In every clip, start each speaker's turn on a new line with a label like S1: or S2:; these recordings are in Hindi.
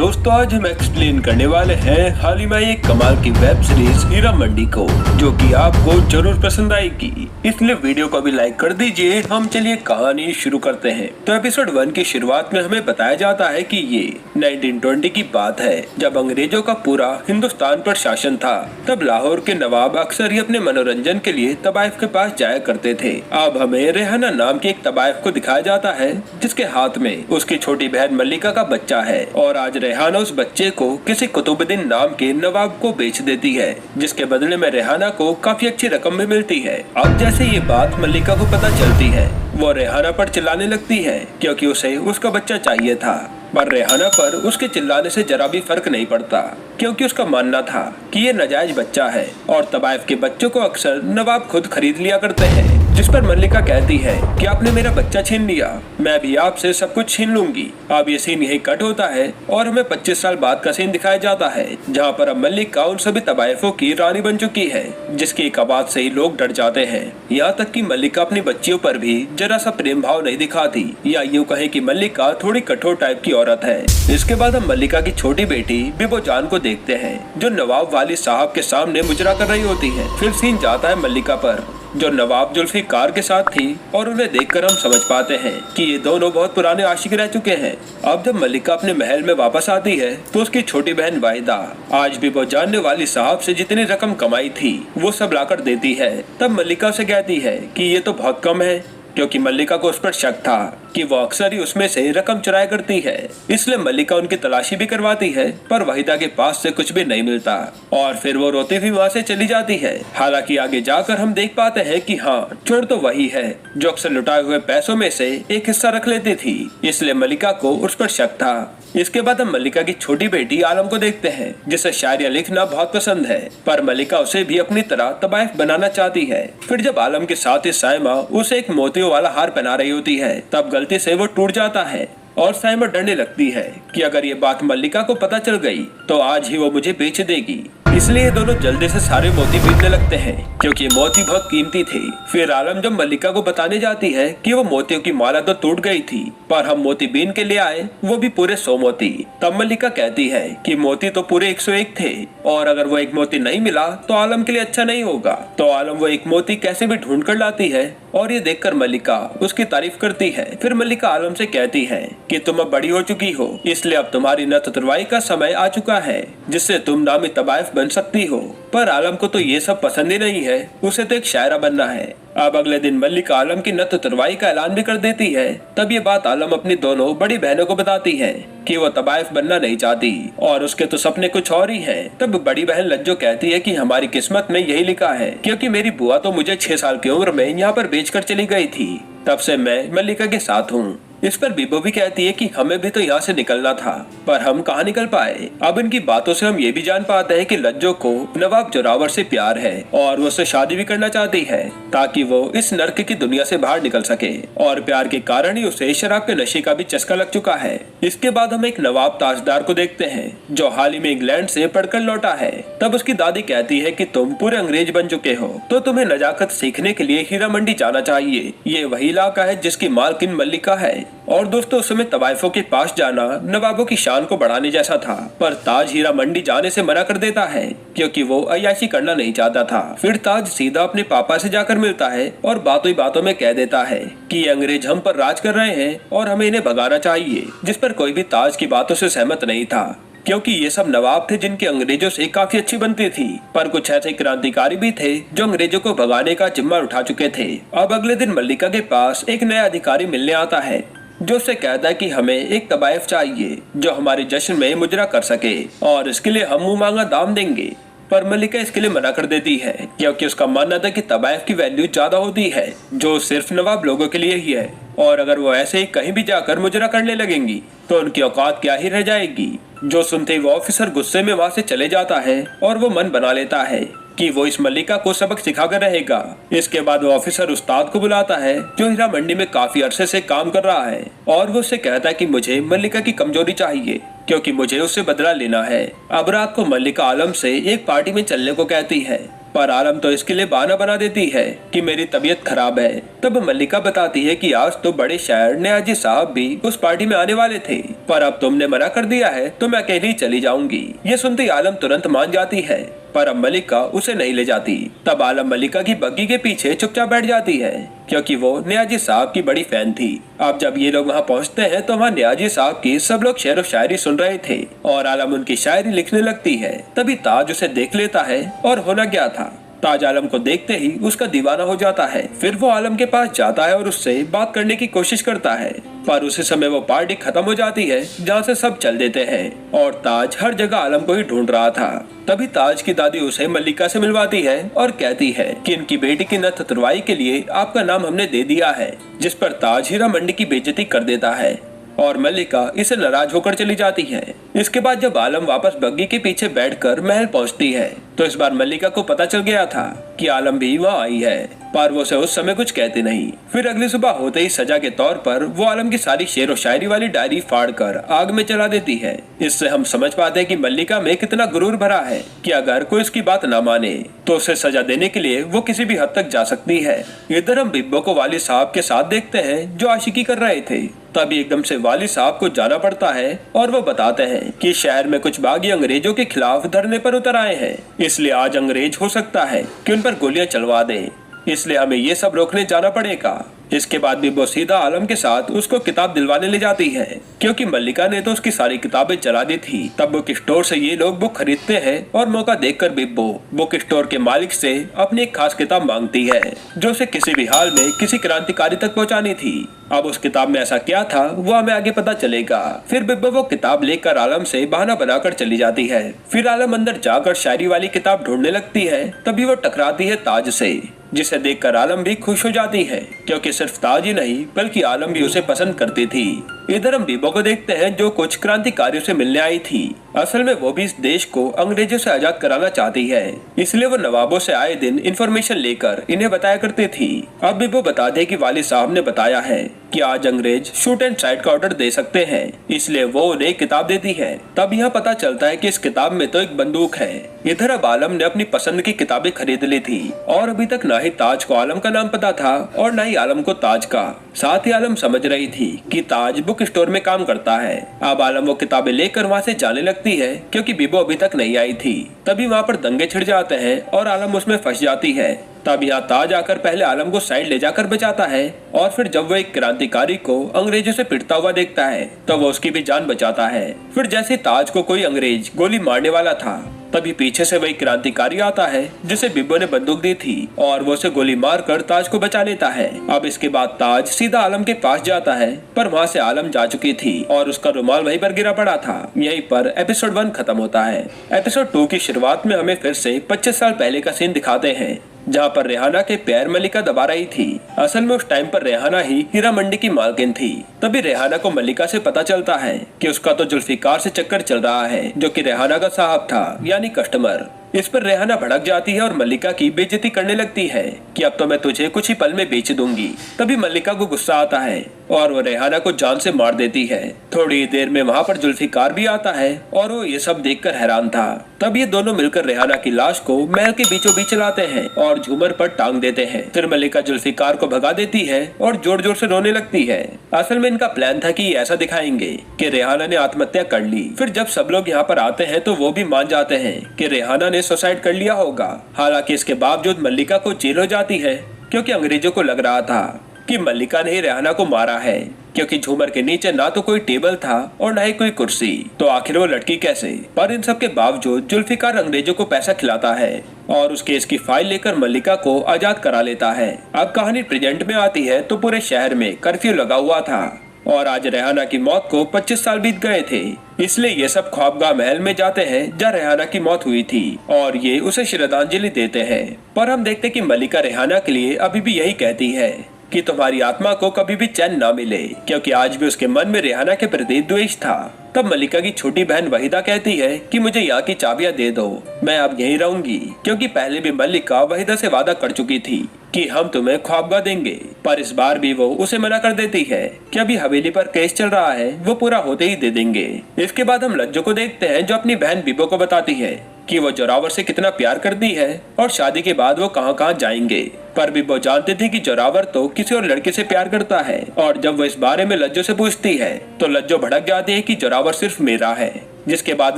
S1: दोस्तों आज हम एक्सप्लेन करने वाले हैं हाल ही में एक कमाल की वेब सीरीज हीरा मंडी को, जो कि आपको जरूर पसंद आएगी। इसलिए वीडियो को भी लाइक कर दीजिए। हम चलिए कहानी शुरू करते हैं। तो एपिसोड 1 की शुरुआत में हमें बताया जाता है कि ये 1920 की बात है, जब अंग्रेजों का पूरा हिंदुस्तान पर शासन था। तब लाहौर के नवाब अक्सर ही अपने मनोरंजन के लिए तबाइफ के पास जाया करते थे। अब हमें रेहाना नाम के एक तबाइफ को दिखाया जाता है, जिसके हाथ में उसकी छोटी बहन मल्लिका का बच्चा है। और आज रेहाना उस बच्चे को किसी कुतुबुद्दीन नाम के नवाब को बेच देती है, जिसके बदले में रेहाना को काफी अच्छी रकम भी मिलती है। अब जैसे ये बात मल्लिका को पता चलती है, वो रेहाना पर चिल्लाने लगती है, क्योंकि उसे उसका बच्चा चाहिए था। पर रेहाना पर उसके चिल्लाने से जरा भी फर्क नहीं पड़ता, क्योंकि उसका मानना था कि ये नाजायज बच्चा है और तबाइफ के बच्चों को अक्सर नवाब खुद खरीद लिया करते हैं। जिस पर मल्लिका कहती है कि आपने मेरा बच्चा छीन लिया, मैं भी आपसे सब कुछ छीन लूंगी। अब ये सीन यही कट होता है और हमें 25 साल बाद का सीन दिखाया जाता है, जहाँ पर अब मल्लिका उन सभी तबाइफों की रानी बन चुकी है, जिसकी एक आवाज से ही लोग डर जाते हैं। यहाँ तक कि मल्लिका अपनी बच्चियों पर भी जरा सा प्रेम भाव नहीं दिखाती, या यूँ कहे कि मल्लिका थोड़ी कठोर टाइप की औरत है। इसके बाद हम मल्लिका की छोटी बेटी बिबो जान को देखते हैं, जो नवाब वाली साहब के सामने मुजरा कर रही होती है। फिर सीन जाता है मल्लिका पर, जो नवाब जुल्फिकार के साथ थी, और उन्हें देखकर हम समझ पाते हैं कि ये दोनों बहुत पुराने आशिक रह चुके हैं। अब जब मल्लिका अपने महल में वापस आती है, तो उसकी छोटी बहन वाहिदा आज भी वो जानने वाली साहब से जितनी रकम कमाई थी वो सब लाकर देती है। तब मल्लिका उसे कहती है कि ये तो बहुत कम है, क्योंकि मल्लिका को उस पर शक था कि वो अक्सर ही उसमें से रकम चुराया करती है। इसलिए मल्लिका उनकी तलाशी भी करवाती है, पर वहीदा के पास से कुछ भी नहीं मिलता और फिर वो रोती हुई वहाँ से चली जाती है। हालांकि आगे जाकर हम देख पाते हैं कि हाँ, चोर तो वही है जो अक्सर लुटाए हुए पैसों में से एक हिस्सा रख लेती थी, इसलिए मल्लिका को उस पर शक था। इसके बाद हम मल्लिका की छोटी बेटी आलम को देखते हैं, जिसे शायरिया लिखना बहुत पसंद है, पर मल्लिका उसे भी अपनी तरह तबाइफ बनाना चाहती है। फिर जब आलम के साथ ही साइमा उसे एक मोतियों वाला हार पहना रही होती है, तब गलती से वो टूट जाता है और साइमा डरने लगती है कि अगर ये बात मल्लिका को पता चल गई तो आज ही वो मुझे बेच देगी। इसलिए ये दोनों जल्दी से सारे मोती बीनने लगते हैं, क्योंकि मोती बहुत कीमती थे। फिर आलम जब मल्लिका को बताने जाती है कि वो मोतियों की माला तो टूट गई थी, पर हम मोती बीन के लिए आए, वो भी पूरे 100 मोती। तब मल्लिका कहती है कि मोती तो पूरे 101 थे, और अगर वो एक मोती नहीं मिला तो आलम के लिए अच्छा नहीं होगा। तो आलम वो एक मोती कैसे भी ढूंढ कर लाती है, और ये देखकर मल्लिका उसकी तारीफ करती है। फिर मल्लिका आलम से कहती है कि तुम अब बड़ी हो चुकी हो, इसलिए अब तुम्हारी नथ तुड़वाई का समय आ चुका है, जिससे तुम नामी तबाइफ बन सकती हो। पर आलम को तो ये सब पसंद ही नहीं है, उसे तो एक शायरा बनना है। अब अगले दिन मल्लिका आलम की नथ तुड़वाई का ऐलान भी कर देती है। तब ये बात आलम अपनी दोनों बड़ी बहनों को बताती है कि वो तबाइफ बनना नहीं चाहती और उसके तो सपने कुछ और ही हैं। तब बड़ी बहन लज्जो कहती है कि हमारी किस्मत में यही लिखा है, क्योंकि मेरी बुआ तो मुझे 6 साल की उम्र में यहाँ पर बेचकर चली गई थी, तब से मैं मल्लिका के साथ हूँ। इस पर बीबो भी कहती है कि हमें भी तो यहाँ से निकलना था, पर हम कहाँ निकल पाए। अब इनकी बातों से हम ये भी जान पाते हैं कि लज्जो को नवाब जोरावर से प्यार है और वो उससे शादी भी करना चाहती है, ताकि वो इस नर्क की दुनिया से बाहर निकल सके। और प्यार के कारण ही उसे शराब के नशे का भी चस्का लग चुका है। इसके बाद हम एक नवाब ताजदार को देखते हैं, जो हाल ही में इंग्लैंड से पढ़कर लौटा है। तब उसकी दादी कहती है कि तुम पूरे अंग्रेज बन चुके हो, तो तुम्हें नजाकत सीखने के लिए हीरा मंडी जाना चाहिए। ये वही इलाका है जिसकी मालकिन मल्लिका है। और दोस्तों, उस समय तबाइफों के पास जाना नवाबों की शान को बढ़ाने जैसा था, पर ताज हीरा मंडी जाने से मना कर देता है, क्योंकि वो अय्याशी करना नहीं चाहता था। फिर ताज सीधा अपने पापा से जाकर मिलता है और बातों ही बातों में कह देता है कि ये अंग्रेज हम पर राज कर रहे हैं और हमें इन्हें भगाना चाहिए। जिस पर कोई भी ताज की बातों से सहमत नहीं था, क्योंकि ये सब नवाब थे जिनके अंग्रेजों से काफी अच्छी बनती थी, पर कुछ ऐसे क्रांतिकारी भी थे जो अंग्रेजों को भगाने का जिम्मा उठा चुके थे। अब अगले दिन मल्लिका के पास एक नया अधिकारी मिलने आता है, जो उससे कहता है कि हमें एक तबाइफ चाहिए जो हमारे जश्न में मुजरा कर सके, और इसके लिए हम मुंह मांगा दाम देंगे। पर मल्लिका इसके लिए मना कर देती है, क्योंकि उसका मानना था कि तबाइफ की वैल्यू ज्यादा होती है, जो सिर्फ नवाब लोगों के लिए ही है, और अगर वो ऐसे ही कहीं भी जाकर मुजरा करने लगेंगी तो उनकी औकात क्या ही रह जाएगी। जो सुनते ही वो ऑफिसर गुस्से में वहाँ से चले जाता है और वो मन बना लेता है कि वो इस मल्लिका को सबक सिखाकर रहेगा। इसके बाद वो ऑफिसर उस्ताद को बुलाता है, जो हीरा मंडी में काफी अरसे से काम कर रहा है, और वो उससे कहता है कि मुझे मल्लिका की कमजोरी चाहिए, क्योंकि मुझे उससे बदला लेना है। अब रात को मल्लिका आलम से एक पार्टी में चलने को कहती है, पर आलम तो इसके लिए बहाना बना देती है कि मेरी तबीयत खराब है। तब मल्लिका बताती है कि आज तो बड़े शायर नियाजी साहब भी उस पार्टी में आने वाले थे, पर अब तुमने मना कर दिया है तो मैं अकेली चली जाऊंगी। ये सुनते आलम तुरंत मान जाती है, पर अब मल्लिका उसे नहीं ले जाती। तब आलम मल्लिका की बग्गी के पीछे चुपचाप बैठ जाती है, क्योंकि वो नियाजी साहब की बड़ी फैन थी। अब जब ये लोग वहाँ पहुँचते हैं तो वहाँ नियाजी साहब की सब लोग शेर व शायरी सुन रहे थे और आलम उनकी शायरी लिखने लगती है। तभी ताज उसे देख लेता है और होना क्या था, ताज आलम को देखते ही उसका दीवाना हो जाता है। फिर वो आलम के पास जाता है और उससे बात करने की कोशिश करता है, पर उसी समय वो पार्टी खत्म हो जाती है जहाँ से सब चल देते हैं और ताज हर जगह आलम को ही ढूंढ रहा था। तभी ताज की दादी उसे मल्लिका से मिलवाती है और कहती है कि इनकी बेटी की नथ तुरवाई के लिए आपका नाम हमने दे दिया है, जिस पर ताज हीरा मंडी की बेइज्जती कर देता है और मल्लिका इसे नाराज होकर चली जाती है। इसके बाद जब आलम वापस बग्गी के पीछे बैठकर महल पहुंचती है तो इस बार मल्लिका को पता चल गया था कि आलम भी वहाँ आई है, पर वो उसे उस समय कुछ कहती नहीं। फिर अगली सुबह होते ही सजा के तौर पर वो आलम की सारी शेर व शायरी वाली डायरी फाड़कर आग में जला देती है। इससे हम समझ पाते हैं कि मल्लिका में कितना गुरूर भरा है कि अगर कोई उसकी बात ना माने तो उसे सजा देने के लिए वो किसी भी हद तक जा सकती है। इधर हम बिब्बो को वाली साहब के साथ देखते हैं जो आशिकी कर रहे थे। तभी एकदम से वाली साहब को जाना पड़ता है और वो बताते हैं कि शहर में कुछ बागी अंग्रेजों के खिलाफ धरने पर उतर आए हैं, इसलिए आज अंग्रेज हो सकता है कि उन पर गोलियां चलवा दें, इसलिए हमें ये सब रोकने जाना पड़ेगा। इसके बाद भी वो सीधा आलम के साथ उसको किताब दिलवाने ले जाती है, क्योंकि मल्लिका ने तो उसकी सारी किताबें जला दी थी। तब बुक स्टोर से ये लोग बुक खरीदते हैं और मौका देखकर बिब्बो बुक स्टोर के मालिक से अपनी एक खास किताब मांगती है जो उसे किसी भी हाल में किसी क्रांतिकारी तक पहुंचानी थी। अब उस किताब में ऐसा क्या था वो हमें आगे पता चलेगा। फिर बिब्बो वो किताब लेकर आलम से बहाना बनाकर चली जाती है। फिर आलम अंदर जाकर शायरी वाली किताब ढूंढने लगती है। तभी वो टकराती है ताज से, जिसे देखकर आलम भी खुश हो जाती है, क्योंकि सिर्फ ताज ही नहीं बल्कि आलम भी उसे पसंद करती थी। इधर हम बीबो को देखते हैं जो कुछ क्रांतिकारियों से मिलने आई थी। असल में वो भी इस देश को अंग्रेजों से आजाद कराना चाहती है, इसलिए वो नवाबों से आए दिन इंफॉर्मेशन लेकर इन्हें बताया करती थी। अब बीबो बता दे कि वाली साहब ने बताया है कि आज अंग्रेज शूट एंड साइड का ऑर्डर दे सकते हैं, इसलिए वो उन्हें किताब देती है। तब यहाँ पता चलता है कि इस किताब में तो एक बंदूक है। इधर अब आलम ने अपनी पसंद की किताबें खरीद ली थी और अभी तक ना ही ताज को आलम का नाम पता था और ना ही आलम को ताज का। साथ ही आलम समझ रही थी कि ताज बुक स्टोर में काम करता है। अब आलम वो किताबें लेकर वहाँ से जाने लगती है, क्योंकि बीबो अभी तक नहीं आई थी। तभी वहाँ पर दंगे छिड़ जाते हैं और आलम उसमें फंस जाती है। तब यहाँ ताज आकर पहले आलम को साइड ले जाकर बचाता है और फिर जब वो एक क्रांतिकारी को अंग्रेजों से पिटता हुआ देखता है तो वो उसकी भी जान बचाता है। फिर जैसे ताज को कोई अंग्रेज गोली मारने वाला था तभी पीछे से वही क्रांतिकारी आता है जिसे बिब्बो ने बंदूक दी थी और वो उसे गोली मारकर ताज को बचा लेता है। अब इसके बाद ताज सीधा आलम के पास जाता है, पर वहाँ से आलम जा चुकी थी और उसका रुमाल वहीं पर गिरा पड़ा था। यहीं पर एपिसोड 1 खत्म होता है। एपिसोड 2 की शुरुआत में हमें फिर से 25 साल पहले का सीन दिखाते हैं, जहाँ पर रेहाना के पैर मल्लिका दबा रही थी। असल में उस टाइम पर रेहाना ही हीरा मंडी की मालकिन थी। तभी रेहाना को मल्लिका से पता चलता है कि उसका तो जुल्फिकार से चक्कर चल रहा है, जो कि रेहाना का साहब था यानी कस्टमर। इस पर रेहाना भड़क जाती है और मल्लिका की बेइज्जती करने लगती है कि अब तो मैं तुझे कुछ ही पल में बेच दूंगी। तभी मल्लिका को गुस्सा आता है और वो रेहाना को जान से मार देती है। थोड़ी देर में वहाँ पर जुल्फिकार भी आता है और वो ये सब देखकर हैरान था। तब ये दोनों मिलकर रेहाना की लाश को महल के बीचों बीच लाते हैं और झूमर पर टांग देते हैं। फिर मल्लिका जुल्फिकार को भगा देती है और जोर जोर से रोने लगती है। असल में इनका प्लान था कि ऐसा दिखाएंगे कि रेहाना ने आत्महत्या कर ली। फिर जब सब लोग यहाँ पर आते हैं तो वो भी मान जाते हैं कि रेहाना ने सुसाइड कर लिया होगा। हालांकि इसके बावजूद मल्लिका को जेल हो जाती है, क्योंकि अंग्रेजों को लग रहा था कि मल्लिका ने ही रेहाना को मारा है, क्योंकि झूमर के नीचे ना तो कोई टेबल था और ना ही कोई कुर्सी, तो आखिर वो लटकी कैसे। पर इन सब के बावजूद जुल्फिकार अंग्रेजों को पैसा खिलाता है और उस केस की फाइल लेकर मल्लिका को आजाद करा लेता है। अब कहानी प्रेजेंट में आती है तो पूरे शहर में कर्फ्यू लगा हुआ था और आज रेहाना की मौत को 25 साल बीत गए थे, इसलिए ये सब ख्वाबगाह महल में जाते हैं जहाँ रेहाना की मौत हुई थी और ये उसे श्रद्धांजलि देते हैं। पर हम देखते कि मल्लिका रेहाना के लिए अभी भी यही कहती है कि तुम्हारी आत्मा को कभी भी चैन ना मिले, क्योंकि आज भी उसके मन में रेहाना के प्रति द्वेष था। तब मल्लिका की छोटी बहन वहीदा कहती है कि मुझे यहाँ की चाबियां दे दो, मैं अब यहीं रहूंगी, क्योंकि पहले भी मल्लिका वहीदा से वादा कर चुकी थी कि हम तुम्हें ख्वाबगाह देंगे। पर इस बार भी वो उसे मना कर देती है कि अभी हवेली पर केस चल रहा है, वो पूरा होते ही दे देंगे। इसके बाद हम लज्जो को देखते हैं जो अपनी बहन बीबो को बताती है कि वो जोरावर से कितना प्यार करती है और शादी के बाद वो कहाँ कहाँ जाएंगे। पर भी वो जानती थी कि जोरावर तो किसी और लड़के से प्यार करता है, और जब वो इस बारे में लज्जो से पूछती है तो लज्जो भड़क जाती है कि जोरावर सिर्फ मेरा है। जिसके बाद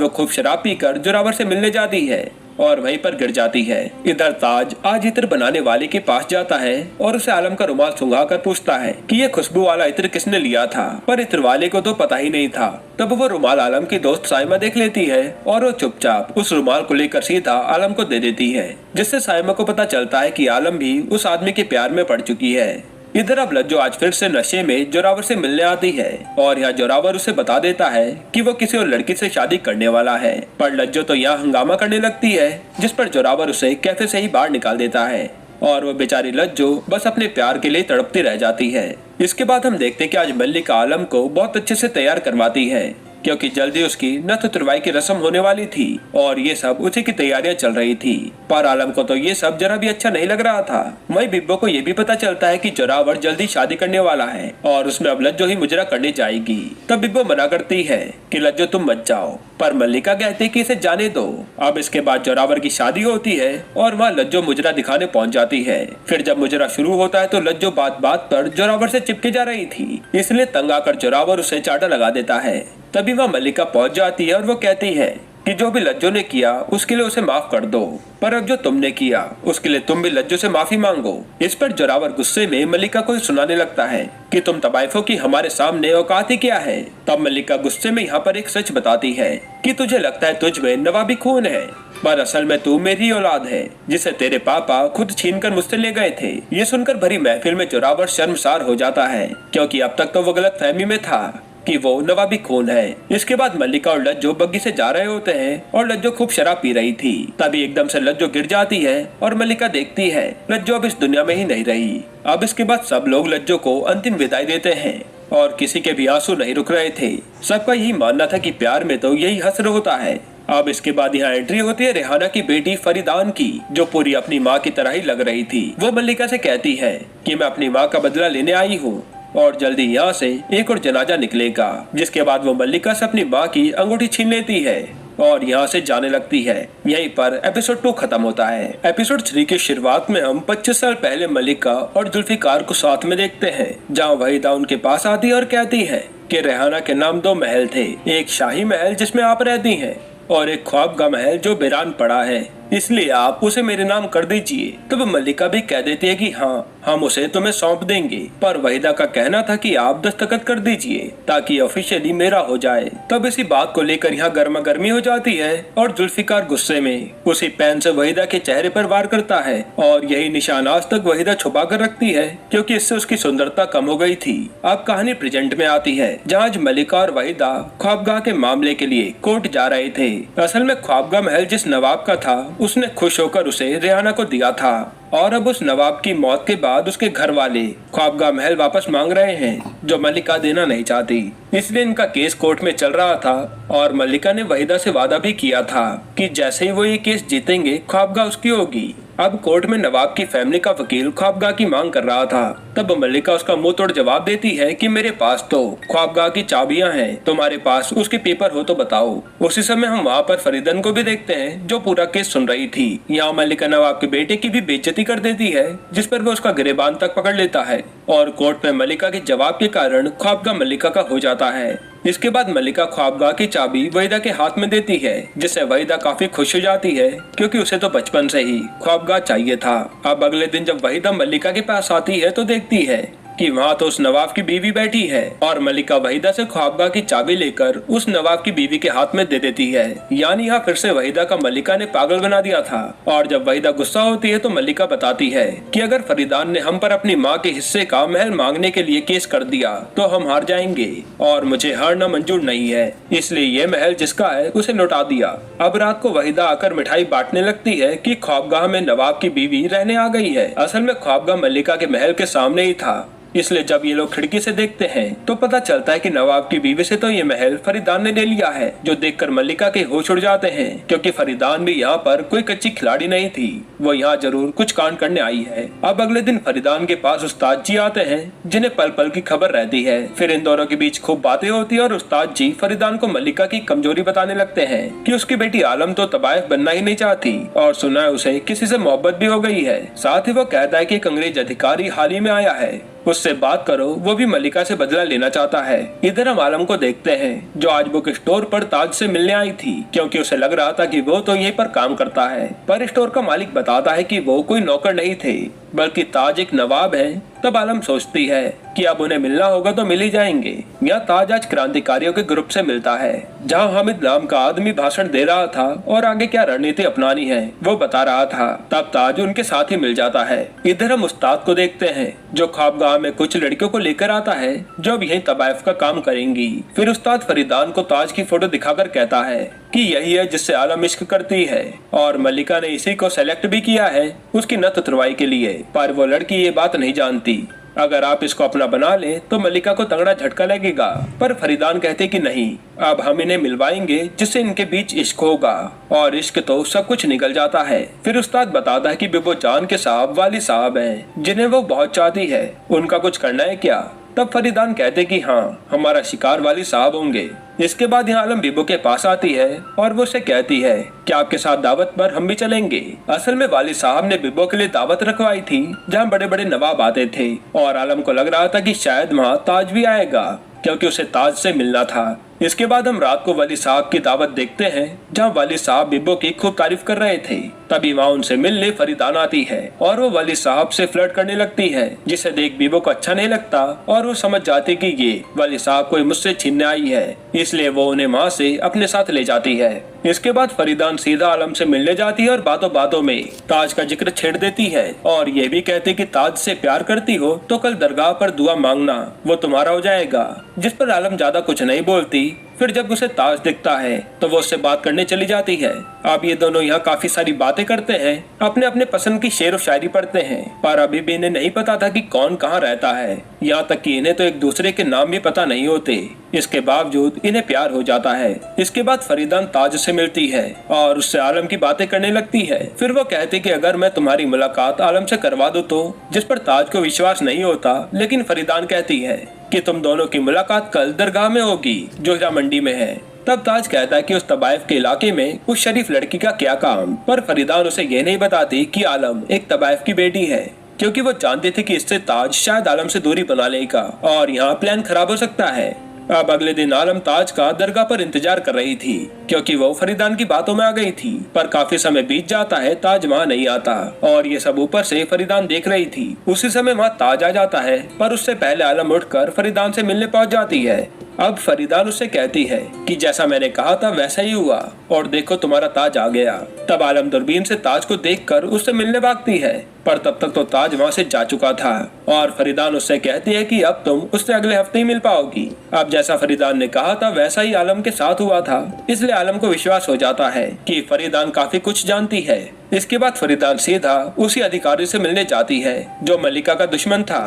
S1: वो खूब शराब पीकर जोरावर से मिलने जाती है और वहीं पर गिर जाती है। इधर ताज आज इत्र बनाने वाले के पास जाता है और उसे आलम का रुमाल सुंघा कर पूछता है कि ये खुशबू वाला इत्र किसने लिया था, पर इत्र वाले को तो पता ही नहीं था। तब वो रुमाल आलम की दोस्त साइमा देख लेती है और वो चुपचाप उस रुमाल को लेकर सीधा आलम को दे देती है, जिससे साइमा को पता चलता है कि आलम भी उस आदमी के प्यार में पड़ चुकी है। इधर अब लज्जो आज फिर से नशे में जोरावर से मिलने आती है और यहाँ जोरावर उसे बता देता है कि वो किसी और लड़की से शादी करने वाला है। पर लज्जो तो यहाँ हंगामा करने लगती है, जिस पर जोरावर उसे कैफे से ही बाहर निकाल देता है और वो बेचारी लज्जो बस अपने प्यार के लिए तड़पती रह जाती है। इसके बाद हम देखते हैं कि आज मल्लिका आलम को बहुत अच्छे से तैयार करवाती है, क्योंकि जल्दी उसकी नथ तुरवाई की रस्म होने वाली थी और ये सब उसी की तैयारियां चल रही थी। पर आलम को तो ये सब जरा भी अच्छा नहीं लग रहा था। वहीं बिब्बो को ये भी पता चलता है कि जोरावर जल्दी शादी करने वाला है और उसमें अब लज्जो ही मुजरा करने जाएगी। तब बिब्बो मना करती है कि लज्जो तुम मत जाओ, पर मल्लिका कहती है कि इसे जाने दो। अब इसके बाद जोरावर की शादी होती है और वहाँ लज्जो मुजरा दिखाने पहुँच जाती है। फिर जब मुजरा शुरू होता है तो लज्जो बात बात पर जोरावर से चिपके जा रही थी, इसलिए तंग आकर जोरावर उसे चाटा लगा देता है। तभी वह मल्लिका पहुंच जाती है और वो कहती है कि जो भी लज्जो ने किया उसके लिए उसे माफ कर दो, पर अब जो तुमने किया उसके लिए तुम भी लज्जो से माफी मांगो। इस पर जोरावर गुस्से में मल्लिका को सुनाने लगता है कि तुम तबाइफों की हमारे सामने औकात ही क्या है। तब मल्लिका गुस्से में यहाँ पर एक सच बताती है कि तुझे लगता है तुझ में नवाबी खून है, पर असल में तू मेरी औलाद है जिसे तेरे पापा खुद छीनकर मुझसे ले गए थे। ये सुनकर भरी महफिल में जोरावर शर्मसार हो जाता है, क्योंकि अब तक तो वो गलत फहमी में था कि वो नवाबी खून है। इसके बाद मल्लिका और लज्जो बग्गी से जा रहे होते हैं और लज्जो खूब शराब पी रही थी। तभी एकदम से लज्जो गिर जाती है और मल्लिका देखती है लज्जो अब इस दुनिया में ही नहीं रही। अब इसके बाद सब लोग लज्जो को अंतिम विदाई देते हैं और किसी के भी आंसू नहीं रुक रहे थे। सबका यही मानना था कि प्यार में तो यही हसर होता है। अब इसके बाद यहाँ एंट्री होती है रेहाना की बेटी फरीदान की, जो पूरी अपनी माँ की तरह ही लग रही थी। वो मल्लिका से कहती है कि मैं अपनी माँ का बदला लेने आई हूँ और जल्दी यहाँ से एक और जनाजा निकलेगा। जिसके बाद वो मल्लिका से अपनी माँ की अंगूठी छीन लेती है और यहाँ से जाने लगती है। यहीं पर एपिसोड 2 खत्म होता है। एपिसोड 3 की शुरुआत में हम 25 साल पहले मल्लिका और जुल्फिकार को साथ में देखते हैं, जहाँ वहीदा उनके पास आती है और कहती है कि रेहाना के नाम 2 महल थे, एक शाही महल जिसमें आप रहती हैं और एक ख्वाबगा महल जो वीरान पड़ा है, इसलिए आप उसे मेरे नाम कर दीजिए। तब मल्लिका भी कह देती है कि हाँ, हम उसे तुम्हें सौंप देंगे, पर वहीदा का कहना था कि आप दस्तखत कर दीजिए ताकि ऑफिशियली मेरा हो जाए। तब इसी बात को लेकर यहाँ गर्मा गर्मी हो जाती है और जुल्फिकार गुस्से में उसी पेन से वहीदा के चेहरे पर वार करता है और यही निशान आज तक वहीदा छुपा कर रखती है, क्योंकि इससे उसकी सुंदरता कम हो गई थी। अब कहानी प्रेजेंट में आती है, जहाँ आज मल्लिका और वहीदा ख्वाबगाह के मामले के लिए कोर्ट जा रहे थे। असल में ख्वाबगाह महल जिस नवाब का था उसने खुश होकर उसे रेहाना को दिया था और अब उस नवाब की मौत के बाद उसके घर वाले ख्वाबगाह महल वापस मांग रहे हैं, जो मल्लिका देना नहीं चाहती। इसलिए इनका केस कोर्ट में चल रहा था और मल्लिका ने वहीदा से वादा भी किया था कि जैसे ही वो ये केस जीतेंगे ख्वाबगाह उसकी होगी। अब कोर्ट में नवाब की फैमिली का वकील ख्वाबगाह की मांग कर रहा था। तब मल्लिका उसका मुंह तोड़ जवाब देती है कि मेरे पास तो ख्वाबगाह की चाबियां हैं, तुम्हारे पास उसके पेपर हो तो बताओ। उसी समय हम वहाँ पर फरीदन को भी देखते हैं, जो पूरा केस सुन रही थी। यहाँ मल्लिका नवाब के बेटे की भी बेइज्जती कर देती है, जिस पर वो उसका गिरेबान तक पकड़ लेता है और कोर्ट में मल्लिका के जवाब के कारण ख्वाबगाह मल्लिका का हो जाता है। इसके बाद मल्लिका ख्वाबगाह की चाबी वहीदा के हाथ में देती है, जिससे वहीदा काफी खुश हो जाती है, क्योंकि उसे तो बचपन से ही ख्वाबगाह चाहिए था। अब अगले दिन जब वहीदा मल्लिका के पास आती है तो देखती है कि वहाँ तो उस नवाब की बीवी बैठी है और मल्लिका वहीदा से ख्वाबगाह की चाबी लेकर उस नवाब की बीवी के हाथ में दे देती है। यानी यहाँ फिर से वहीदा का मल्लिका ने पागल बना दिया था। और जब वहीदा गुस्सा होती है तो मल्लिका बताती है कि अगर फरीदान ने हम पर अपनी माँ के हिस्से का महल मांगने के लिए केस कर दिया तो हम हार जाएंगे और मुझे हारना मंजूर नहीं है, इसलिए ये महल जिसका है उसे लौटा दिया। अब रात को वहीदा आकर मिठाई बांटने लगती है कि ख्वाबगाह में नवाब की बीवी रहने आ गई है। असल में ख्वाबगाह मल्लिका के महल के सामने ही था इसलिए जब ये लोग खिड़की से देखते हैं तो पता चलता है कि नवाब की बीवी से तो ये महल फरीदान ने ले लिया है, जो देखकर मल्लिका के होश उड़ जाते हैं, क्योंकि फरीदान भी यहाँ पर कोई कच्ची खिलाड़ी नहीं थी, वो यहाँ जरूर कुछ कांड करने आई है। अब अगले दिन फरीदान के पास उस्ताद जी आते हैं, जिन्हें पल पल की खबर रहती है। फिर इन दोनों के बीच खूब बातें होती है और उस्ताद जी फरीदान को मल्लिका की कमजोरी बताने लगते हैं कि उसकी बेटी आलम तो तबायफ बनना ही नहीं चाहती और सुना है उसे किसी से मोहब्बत भी हो गई है। साथ ही वो कहता है कि एक अंग्रेज अधिकारी हाल ही में आया है, उससे बात करो, वो भी मल्लिका से बदला लेना चाहता है। इधर हम आलम को देखते हैं, जो आज बुक स्टोर पर ताज से मिलने आई थी, क्योंकि उसे लग रहा था कि वो तो यहीं पर काम करता है। पर स्टोर का मालिक बताता है कि वो कोई नौकर नहीं थे, बल्कि ताज एक नवाब है। तब आलम सोचती है कि अब उन्हें मिलना होगा तो मिल ही जाएंगे। यहाँ ताज आज क्रांतिकारियों के ग्रुप से मिलता है, जहाँ हामिद नाम का आदमी भाषण दे रहा था और आगे क्या रणनीति अपनानी है वो बता रहा था। तब ताज उनके साथ ही मिल जाता है। इधर हम उस्ताद को देखते हैं, जो ख्वाबगाह में कुछ लड़कियों को लेकर आता है जो अब यही तबायफ का काम करेंगी। फिर उस्ताद फरीदान को ताज की फोटो दिखाकर कहता है कि यही है जिससे आलम इश्क करती है और मल्लिका ने इसी को सेलेक्ट भी किया है उसकी नत उतरवाई के लिए। पर वो लड़की ये बात नहीं जानती, अगर आप इसको अपना बना ले तो मल्लिका को तगड़ा झटका लगेगा। पर फरीदान कहते कि नहीं, अब हम इन्हें मिलवाएंगे जिससे इनके बीच इश्क होगा, और इश्क तो सब कुछ निकल जाता है। फिर उस्ताद बताता है कि बिबो जान के साहब वाली साहब हैं, जिन्हें वो बहुत चाहती है, उनका कुछ करना है क्या? तब फरीदान कहते कि हाँ, हमारा शिकार वाली साहब होंगे। इसके बाद यहाँ आलम बीबो के पास आती है और वो उसे कहती है कि आपके साथ दावत पर हम भी चलेंगे। असल में वाली साहब ने बीबो के लिए दावत रखवाई थी, जहाँ बड़े बड़े नवाब आते थे, और आलम को लग रहा था कि शायद वहाँ ताज भी आएगा, क्योंकि उसे ताज से मिलना था। इसके बाद हम रात को वाली साहब की दावत देखते हैं, जहाँ वाली साहब बिब्बो की खूब तारीफ कर रहे थे। तभी वहाँ उनसे मिलने फरीदान आती है और वो वाली साहब से फ्लर्ट करने लगती है, जिसे देख बिब्बो को अच्छा नहीं लगता और वो समझ जाती कि ये वाली साहब कोई मुझसे छीनने आई है, इसलिए वो उन्हें वहाँ से अपने साथ ले जाती है। इसके बाद फरीदान सीधा आलम से मिलने जाती है और बातों बातों में ताज का जिक्र छेड़ देती है और ये भी कहती कि ताज से प्यार करती हो तो कल दरगाह पर दुआ मांगना, वो तुम्हारा हो जाएगा। जिस पर आलम ज्यादा कुछ नहीं बोलती। फिर जब उसे ताज दिखता है तो वो उससे बात करने चली जाती है। अब ये दोनों यहाँ काफी सारी बातें करते हैं, अपने अपने पसंद की शेर व शायरी पढ़ते हैं, पर अभी भी इन्हें नहीं पता था कि कौन कहाँ रहता है। यहाँ तक कि इन्हें तो एक दूसरे के नाम भी पता नहीं होते। इसके बावजूद इन्हें प्यार हो जाता है। इसके बाद फरीदान ताज से मिलती है और उससे आलम की बातें करने लगती है। फिर वो कहती कि अगर मैं तुम्हारी मुलाकात आलम से करवा दूं तो, जिस पर ताज को विश्वास नहीं होता, लेकिन फरीदान कहती है कि तुम दोनों की मुलाकात कल दरगाह में होगी जो हीरा मंडी में है। तब ताज कहता है कि उस तबायफ के इलाके में उस शरीफ लड़की का क्या काम, पर फरीदान उसे ये नहीं बताती कि आलम एक तबायफ की बेटी है, क्योंकि वो जानते थे कि इससे ताज शायद आलम से दूरी बना लेगा और यहाँ प्लान खराब हो सकता है। अब अगले दिन आलम ताज का दरगाह पर इंतजार कर रही थी, क्योंकि वो फरीदान की बातों में आ गई थी। पर काफी समय बीत जाता है, ताज वहाँ नहीं आता और ये सब ऊपर से फरीदान देख रही थी। उसी समय वहाँ ताज आ जाता है, पर उससे पहले आलम उठकर फरीदान से मिलने पहुँच जाती है। अब फरीदान उससे कहती है कि जैसा मैंने कहा था वैसा ही हुआ और देखो तुम्हारा ताज आ गया। तब आलम दूरबीन से ताज को देखकर उससे मिलने भागती है, पर तब तक तो ताज वहाँ से जा चुका था और फरीदान उससे कहती है कि अब तुम उससे अगले हफ्ते ही मिल पाओगी। अब जैसा फरीदान ने कहा था वैसा ही आलम के साथ हुआ था, इसलिए आलम को विश्वास हो जाता है कि फरीदान काफी कुछ जानती है। इसके बाद फरीदान सीधा उसी अधिकारी से मिलने जाती है जो मल्लिका का दुश्मन था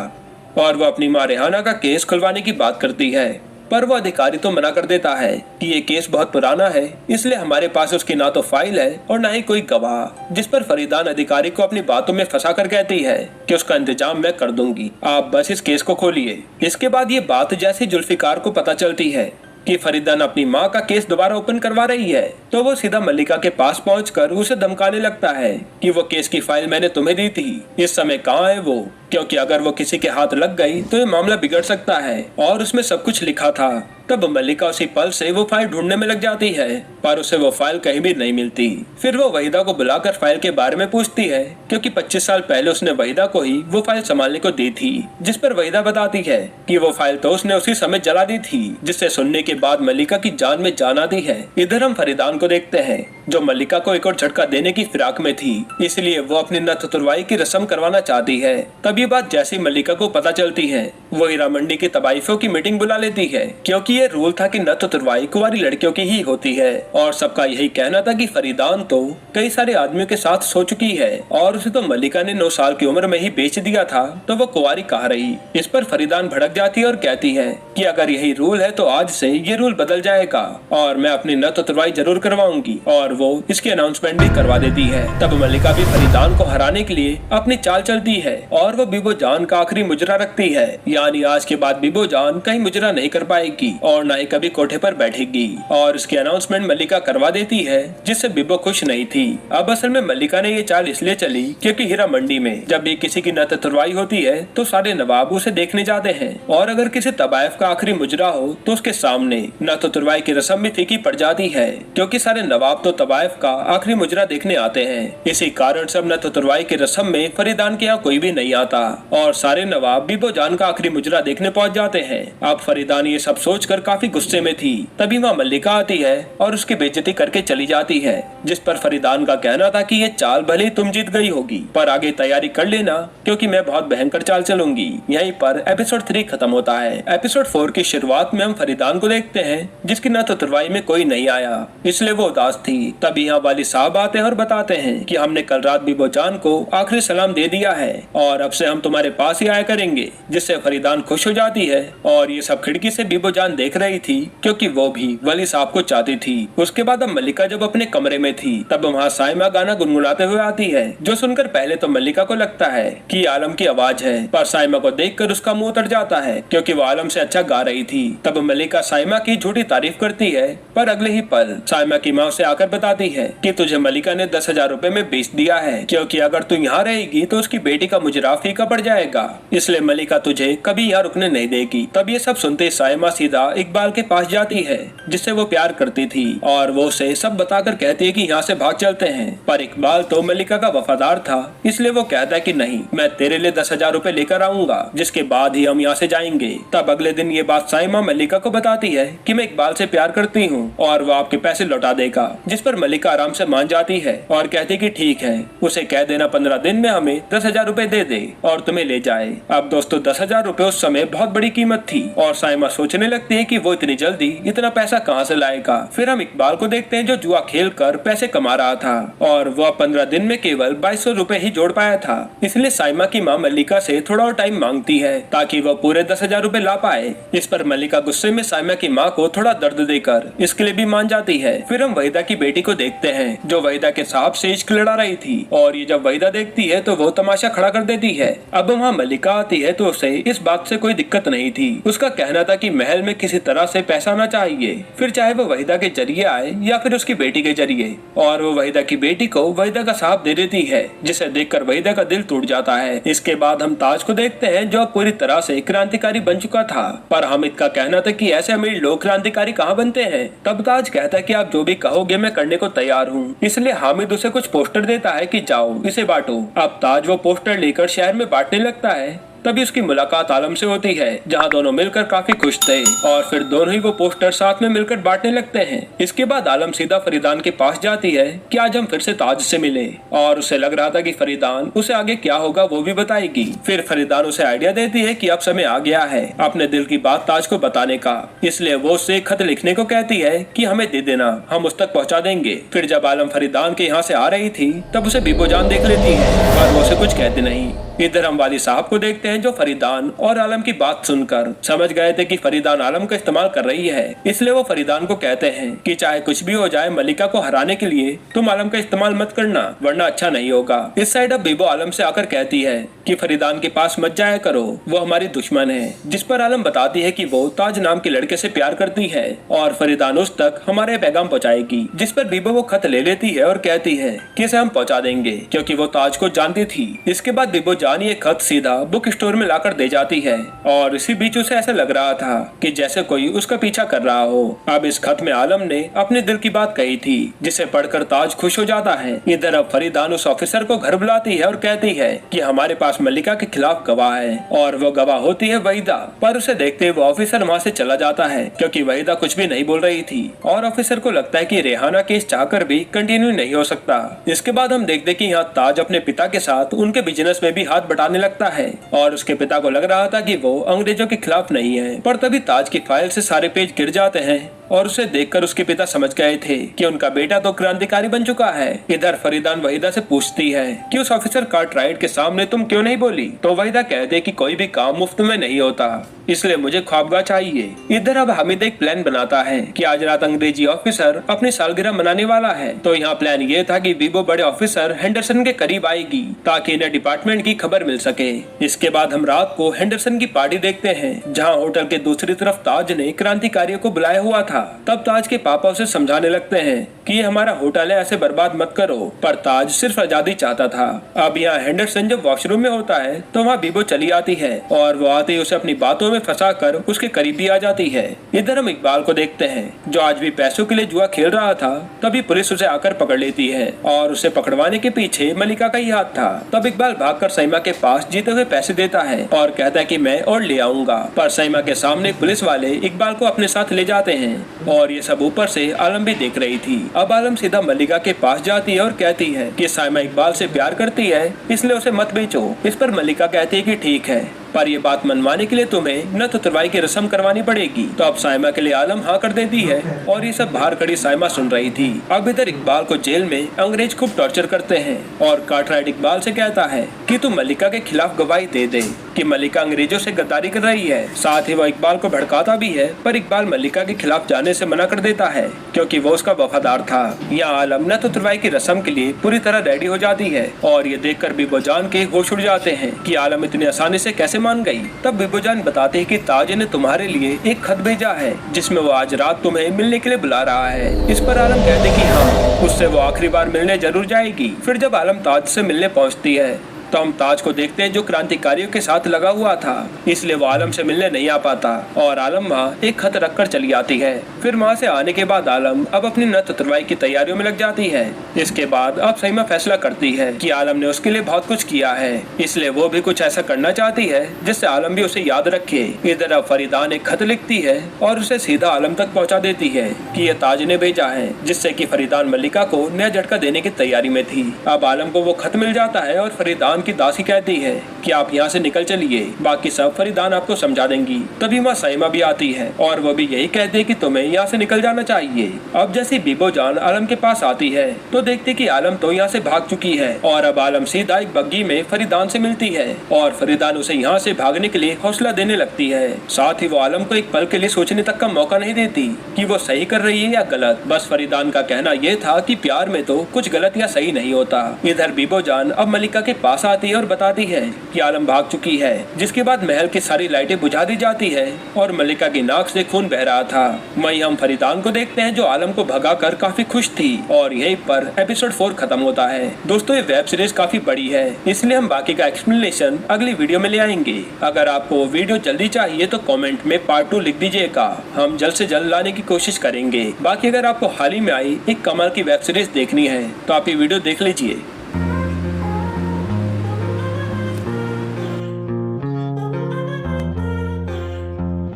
S1: और वो अपनी माँ रेहाना का केस खुलवाने की बात करती है। पर वो अधिकारी तो मना कर देता है कि ये केस बहुत पुराना है, इसलिए हमारे पास उसकी ना तो फाइल है और ना ही कोई गवाह। जिस पर फरीदान अधिकारी को अपनी बातों में फंसा कर कहती है कि उसका इंतजाम मैं कर दूंगी, आप बस इस केस को खोलिए। इसके बाद ये बात जैसे जुल्फिकार को पता चलती है कि फरीदान अपनी माँ का केस दोबारा ओपन करवा रही है, तो वो सीधा मल्लिका के पास पहुंचकर उसे धमकाने लगता है कि वो केस की फाइल मैंने तुम्हें दी थी, इस समय कहाँ है वो, क्योंकि अगर वो किसी के हाथ लग गई तो ये मामला बिगड़ सकता है और उसमें सब कुछ लिखा था। तब मल्लिका उसी पल से वो फाइल ढूंढने में लग जाती है, पर उसे वो फाइल कहीं भी नहीं मिलती। फिर वो वहीदा को बुलाकर फाइल के बारे में पूछती है, क्योंकि 25 साल पहले उसने वहीदा को ही वो फाइल संभालने को दी थी। जिस पर वहीदा बताती है कि वो फाइल तो उसने उसी समय जला दी थी, जिससे सुनने के बाद मल्लिका की जान में जान आती है। इधर हम फरीदान को देखते हैं जो मल्लिका को एक और झटका देने की फिराक में थी, इसलिए वो अपनी नथ तुरवाई की रस्म करवाना चाहती है। तब ये बात जैसी मल्लिका को पता चलती है वो हीरा मंडी के तबाइफों की मीटिंग बुला लेती है, क्योंकि ये रूल था कि न तो तुरवाई कुंवारी लड़कियों की ही होती है। और सबका यही कहना था कि फरीदान तो कई सारे आदमियों के साथ सो चुकी है और उसे तो मल्लिका ने 9 साल की उम्र में ही बेच दिया था, तो वो कुंवारी कहाँ रही। इस पर फरीदान भड़क जाती है और कहती है कि अगर यही रूल है तो आज से ये रूल बदल जाएगा और मैं अपनी न तो तुरवाई जरूर करवाऊंगी। और वो इसकी अनाउंसमेंट भी करवा देती है। तब मल्लिका भी फरीदान को हराने के लिए अपनी चाल चलती है और वो बीबो जान का आखिरी मुजरा रखती है, यानी आज के बाद बीबो जान कहीं मुजरा नहीं कर पाएगी और न ही कभी कोठे पर बैठेगी। और इसकी अनाउंसमेंट मल्लिका करवा देती है, जिससे बीबो खुश नहीं थी। अब असल में मल्लिका ने ये चाल इसलिए चली क्योंकि हीरा मंडी में जब भी किसी की नत तुरवाई होती है तो सारे नवाब उसे देखने जाते हैं, और अगर किसी तबाइफ का आखिरी मुजरा हो तो उसके सामने न तो तुरवाई की रस्म भी फीकी पड़ जाती है, क्योंकि सारे नवाब तो तबाइफ का आखिरी मुजरा देखने आते हैं। इसी कारण सब न तो तुरवाई की रस्म में फरीदान के यहाँ कोई भी नहीं आता और सारे नवाब बीबो जान का आखिरी मुजरा देखने पहुँच जाते हैं। अब फरीदान ये सब सोचकर काफी गुस्से में थी। तभी वहाँ मल्लिका आती है और उसकी बेइज्जती करके चली जाती है, जिस पर फरीदान का कहना था कि ये चाल भले तुम जीत गई होगी, पर आगे तैयारी कर लेना क्योंकि मैं बहुत भयंकर चाल चलूंगी। यहीं पर एपिसोड 3 खत्म होता है। एपिसोड 4 की शुरुआत में हम फरीदान को देखते हैं, जिसकी न तो तुरवाई में कोई नहीं आया, इसलिए वो उदास थी। तभी यहाँ वाली साहब आते हैं और बताते हैं कि हमने कल रात बीबो जान को आखिरी सलाम दे दिया है और अब से हम तुम्हारे पास ही आया करेंगे, जिससे फरीदान खुश हो जाती है। और ये सब खिड़की से बीबो जान देख रही थी, क्योंकि वो भी वली साहब को चाहती थी। उसके बाद अब मल्लिका जब अपने कमरे में थी, तब वहाँ साइमा गाना गुनगुनाते हुए आती है, जो सुनकर पहले तो मल्लिका को लगता है कि आलम की आवाज है, पर साइमा को देखकर उसका मुंह उतर जाता है, क्योंकि वो आलम से अच्छा गा रही थी। तब मल्लिका साइमा की झूठी तारीफ करती है, पर अगले ही पल साइमा की माँ उसे आकर बताती है कि तुझे मल्लिका ने 10,000 रुपए में बेच दिया है, क्योंकि अगर तू यहाँ रहेगी तो उसकी बेटी का मुजरा फीका पड़ जाएगा, इसलिए मल्लिका तुझे कभी यहाँ रुकने नहीं देगी। तब ये सब सुनते साइमा सीधा इकबाल के पास जाती है, जिससे वो प्यार करती थी, और वो उसे सब बताकर कहती है कि यहाँ से भाग चलते हैं। पर इकबाल तो मल्लिका का वफादार था, इसलिए वो कहता है कि नहीं, मैं तेरे लिए 10,000 रुपए लेकर आऊंगा, जिसके बाद ही हम यहाँ से जाएंगे। तब अगले दिन ये बात साइमा मल्लिका को बताती है कि मैं इकबाल से प्यार करती हूँ और वो आपके पैसे लौटा देगा, जिस पर मल्लिका आराम से मान जाती है और कहती कि ठीक है, उसे कह देना 15 दिन में हमें 10,000 रुपए दे दे और तुम्हें ले जाए। अब दोस्तों 10,000 रुपए उस समय बहुत बड़ी कीमत थी और साइमा सोचने लगती है कि वो इतनी जल्दी इतना पैसा कहाँ से लाएगा। फिर हम इकबाल को देखते हैं, जो जुआ खेल कर पैसे कमा रहा था और वो 15 दिन में केवल 2200 रुपए ही जोड़ पाया था, इसलिए साइमा की माँ मल्लिका से थोड़ा और टाइम मांगती है ताकि वो पूरे 10,000 रुपए ला पाए। इस पर मल्लिका गुस्से में साइमा की माँ को थोड़ा दर्द देकर इसके लिए भी मान जाती है। फिर हम वहीदा की बेटी को देखते हैं, जो वहीदा के साहब से इश्क लड़ा रही थी, और ये जब वहीदा देखती है तो वो तमाशा खड़ा कर देती है। अब वहाँ मल्लिका आती है तो उसे इस बात से कोई दिक्कत नहीं थी। उसका कहना था कि महल में किसी तरह से पैसा आना चाहिए, फिर चाहे वो वहीदा के जरिए आए या फिर उसकी बेटी के जरिए, और वो वहीदा की बेटी को वहीदा का साहब दे देती है, जिसे देखकर वहीदा का दिल टूट जाता है। इसके बाद हम ताज को देखते हैं, जो पूरी तरह से क्रांतिकारी बन चुका था, पर हामिद का कहना था कि ऐसे अमीर लोग क्रांतिकारी कहाँ बनते हैं। तब ताज कहता है कि आप जो भी कहोगे मैं करने को तैयार हूँ, इसलिए हामिद उसे कुछ पोस्टर देता है कि जाओ इसे बांटो। अब ताज वो पोस्टर लेकर शहर में बांटने लगता है। तभी उसकी मुलाकात आलम से होती है, जहां दोनों मिलकर काफी खुश थे और फिर दोनों ही वो पोस्टर साथ में मिलकर बांटने लगते हैं। इसके बाद आलम सीधा फरीदान के पास जाती है कि आज हम फिर से ताज से मिले, और उसे लग रहा था कि फरीदान उसे आगे क्या होगा वो भी बताएगी। फिर फरीदान उसे आइडिया देती है कि अब समय आ गया है अपने दिल की बात ताज को बताने का, इसलिए वो उससे खत लिखने को कहती है कि हमें दे देना, हम उस तक पहुँचा देंगे। फिर जब आलम फरीदान के यहाँ से आ रही थी, तब उसे बीबो जान देख लेती है, पर वो उसे कुछ कहती नहीं। इधर हम वाली साहब को देखते हैं, जो फरीदान और आलम की बात सुनकर समझ गए थे कि फरीदान आलम का इस्तेमाल कर रही है, इसलिए वो फरीदान को कहते हैं कि चाहे कुछ भी हो जाए, मल्लिका को हराने के लिए तुम आलम का इस्तेमाल मत करना, वरना अच्छा नहीं होगा। इस साइड अब बीबो आलम से आकर कहती है कि फरीदान के पास मत जाया करो, वो हमारी दुश्मन है, जिस पर आलम बताती है कि वो ताज नाम के लड़के से प्यार करती है और फरीदान उस तक हमारे पैगाम पहुँचाएगी। जिस पर बीबो वो खत ले लेती है और कहती है कि इसे हम पहुँचा देंगे, क्योंकि वो ताज को जानती थी। इसके बाद बीबो ये खत सीधा बुक स्टोर में लाकर दे जाती है, और इसी बीच उसे ऐसा लग रहा था कि जैसे कोई उसका पीछा कर रहा हो। अब इस खत में आलम ने अपने दिल की बात कही थी, जिसे पढ़कर ताज खुश हो जाता है। इधर अब फरीदान उस ऑफिसर को घर बुलाती है और कहती है कि हमारे पास मल्लिका के खिलाफ गवाह है, और वो गवाह होती है वहीदा। पर उसे देखते वो ऑफिसर वहाँ से चला जाता है, क्योंकि वहीदा कुछ भी नहीं बोल रही थी, और ऑफिसर को लगता है कि रेहाना केस चाहकर भी कंटिन्यू नहीं हो सकता। इसके बाद हम देखते कि यहाँ ताज अपने पिता के साथ उनके बिजनेस में भी हाथ हाथ बटाने लगता है और उसके पिता को लग रहा था कि वो अंग्रेजों के खिलाफ नहीं है, पर तभी ताज की फाइल से सारे पेज गिर जाते हैं और उसे देखकर उसके पिता समझ गए थे कि उनका बेटा तो क्रांतिकारी बन चुका है। इधर फरीदान वहीदा से पूछती है कि उस ऑफिसर कार्टराइट के सामने तुम क्यों नहीं बोली, तो वहीदा कहते कि कोई भी काम मुफ्त में नहीं होता, इसलिए मुझे ख्वाबगाह चाहिए। इधर अब हामिद एक प्लान बनाता है कि आज रात अंग्रेजी ऑफिसर अपनी सालगिरह मनाने वाला है, तो यहाँ प्लान ये था कि बीबो बड़े ऑफिसर हेंडरसन के करीब आएगी ताकि इन्हें डिपार्टमेंट की खबर मिल सके। इसके बाद हम रात को हेंडरसन की पार्टी देखते हैं जहाँ होटल के दूसरी तरफ ताज ने क्रांतिकारियों को बुलाया हुआ था। तब ताज के पापा उसे समझाने लगते हैं कि ये हमारा होटल है, ऐसे बर्बाद मत करो, पर ताज सिर्फ आजादी चाहता था। अब यहाँ हेंडरसन जब वॉशरूम में होता है तो वहाँ बीबो चली आती है और वो आते ही उसे अपनी बातों में फंसाकर उसके करीब भी आ जाती है। इधर हम इकबाल को देखते हैं जो आज भी पैसों के लिए जुआ खेल रहा था। तभी पुलिस उसे आकर पकड़ लेती है और उसे पकड़वाने के पीछे मलिका का ही हाथ था। तब इकबाल भागकर सईमा के पास जीते हुए पैसे देता है और कहता है कि मैं और ले आऊंगा, पर सईमा के सामने पुलिस वाले इकबाल को अपने साथ ले जाते हैं और ये सब ऊपर से आलम भी देख रही थी। अब आलम सीधा मलिका के पास जाती है और कहती है कि साइमा इकबाल से प्यार करती है, इसलिए उसे मत बेचो। इस पर मलिका कहती है कि ठीक है, पर ये बात मनवाने के लिए तुम्हें नथ उतरवाई की रस्म करवानी पड़ेगी। तो अब साइमा के लिए आलम हाँ कर देती है और ये सब बाहर खड़ी साइमा सुन रही थी। अब इधर इकबाल को जेल में अंग्रेज खूब टॉर्चर करते हैं और कार्टराइट इकबाल से कहता है कि तू मलिका के खिलाफ गवाही दे दे कि मलिका अंग्रेजों से गद्दारी कर रही है। साथ ही वो इकबाल को भड़काता भी है, पर इकबाल मलिका के खिलाफ जाने से मना कर देता है क्योंकि वो उसका वफादार था। यहाँ आलम नथ उतरवाई की रस्म के लिए पूरी तरह रेडी हो जाती है और ये देखकर बीबोजान के होश उड़ जाते हैं कि आलम इतनी आसानी से कैसे मान गई। तब बीबोजान बताते हैं कि ताज ने तुम्हारे लिए एक खत भेजा है जिसमें वो आज रात तुम्हें मिलने के लिए बुला रहा है। इस पर आलम कहते कि हाँ, उससे वो आखिरी बार मिलने जरूर जाएगी। फिर जब आलम ताज से मिलने पहुंचती है तो हम ताज को देखते हैं जो क्रांतिकारियों के साथ लगा हुआ था, इसलिए वो आलम से मिलने नहीं आ पाता और आलम वहाँ एक खत रखकर चली आती है। फिर वहाँ से आने के बाद आलम अब अपनी नथ उतरवाई की तैयारियों में लग जाती है। इसके बाद अब सईमा फैसला करती है कि आलम ने उसके लिए बहुत कुछ किया है, इसलिए वो भी कुछ ऐसा करना चाहती है जिससे आलम भी उसे याद रखे। इधर अब फरीदान एक खत लिखती है और उसे सीधा आलम तक पहुँचा देती है कि ये ताज ने भेजा है, जिससे कि फरीदान मलिका को नया झटका देने की तैयारी में थी। अब आलम को वो खत मिल जाता है और फरीदान की दासी कहती है कि आप यहाँ से निकल चलिए, बाकी सब फरीदान आपको समझा देंगी। तभी वहाँ साइमा भी आती है और वो भी यही कहती है कि तुम्हें यहाँ से निकल जाना चाहिए। अब जैसे बीबोजान आलम के पास आती है तो देखते कि आलम तो यहाँ से भाग चुकी है और अब आलम सीधा एक बग्गी में फरीदान से मिलती है और फरीदान उसे यहाँ से भागने के लिए हौसला देने लगती है। साथ ही वो आलम को एक पल के लिए सोचने तक का मौका नहीं देती कि वो सही कर रही है या गलत। बस फरीदान का कहना यह था कि प्यार में तो कुछ गलत या सही नहीं होता। इधर बीबोजान अब मलिका के पास आती है और बताती है कि आलम भाग चुकी है, जिसके बाद महल की सारी लाइटें बुझा दी जाती है और मलिका की नाक से खून बह रहा था। वहीं हम फरीदान को देखते हैं जो आलम को भगाकर काफी खुश थी और यहीं पर एपिसोड 4 खत्म होता है। दोस्तों ये वेब सीरीज काफी बड़ी है, इसलिए हम बाकी का एक्सप्लेनेशन अगली वीडियो में ले आएंगे। अगर आपको वीडियो जल्दी चाहिए तो कमेंट में पार्ट 2 लिख दीजिएगा, हम जल्द से जल्द लाने की कोशिश करेंगे। बाकी अगर आपको हाल ही में आई एक कमाल की वेब सीरीज देखनी है तो आप ये वीडियो देख लीजिए।